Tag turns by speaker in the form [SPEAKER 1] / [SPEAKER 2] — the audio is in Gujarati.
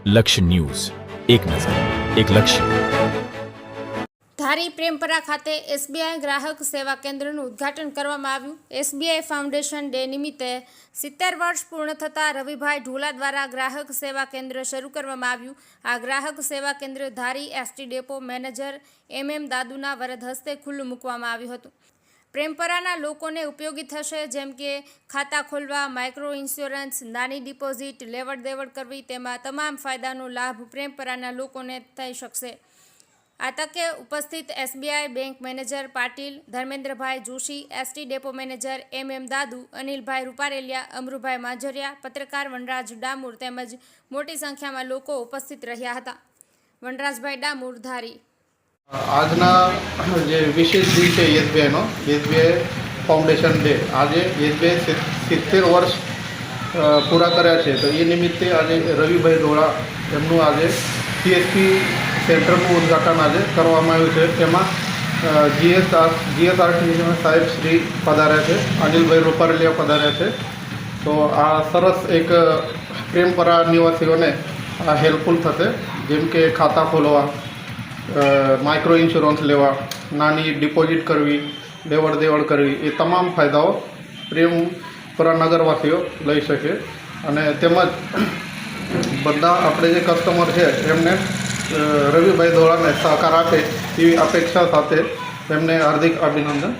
[SPEAKER 1] લક્ષ્ય ન્યૂઝ, એક નજર, એક લક્ષ્ય.
[SPEAKER 2] ધારી પ્રેમપરા ખાતે એસબીઆઈ ગ્રાહક સેવા કેન્દ્રનું ઉદ્ઘાટન કરવામાં આવ્યું. એસબીઆઈ ફાઉન્ડેશન ડે નિમિત્તે 70 વર્ષ પૂર્ણ થતાં રવિભાઈ ઢોલા દ્વારા ગ્રાહક સેવા કેન્દ્ર શરૂ કરવામાં આવ્યું. આ ગ્રાહક સેવા કેન્દ્ર ધારી એસટી ડેપો મેનેજર એમ દાદુના વરદ હસ્તે ખુલ્લું મૂકવામાં આવ્યું હતું. પ્રેમપરાના લોકોને ઉપયોગી થશે, જેમ કે ખાતા ખોલવા, માઇક્રો ઇન્સ્યોરન્સ, નાની ડિપોઝિટ, લેવડ દેવડ કરવી, તેમાં તમામ ફાયદાનો લાભ પ્રેમપરાના લોકોને થઈ શકશે. આ તકે ઉપસ્થિત SBI bank manager Patil, Dharmendrabhai Joshi, ST depot manager M Dadu, Anilbhai Ruparelia, Amrubhai Majaria, પત્રકાર વનરાજ ડામોર તેમજ મોટી સંખ્યામાં લોકો ઉપસ્થિત રહ્યા હતા. વનરાજભાઈ ડામોર, ધારી.
[SPEAKER 3] આજના જે વિશેષ દિવસ છે એસબીઆઈનો, એસબીઆઈ ફાઉન્ડેશન ડે. આજે એસબીઆઈ 70 વર્ષ પૂરા કર્યા છે, તો એ નિમિત્તે આજે રવિભાઈ ઢોળા એમનું આજે સીએસપી સેન્ટરનું ઉદ્ઘાટન આજે કરવામાં આવ્યું છે. તેમાં જીએસઆરટી સાહેબ શ્રી પધાર્યા છે, અનિલભાઈ રૂપારેલિયા પધાર્યા છે. તો આ સરસ એક પ્રેમપરા નિવાસીઓને હેલ્પફુલ થશે, જેમ કે ખાતા ખોલવા, માઇક્રો ઇન્સ્યોરન્સ લેવા, નાની ડિપોઝિટ કરવી, લેવડ દેવડ કરવી, એ તમામ ફાયદાઓ પ્રેમપરા નગરવાસીઓ લઈ શકે. અને તેમજ બધા આપણે જે કસ્ટમર છે એમને રવિભાઈ ઢોળાને સહકાર આપે એવી અપેક્ષા સાથે એમને હાર્દિક અભિનંદન.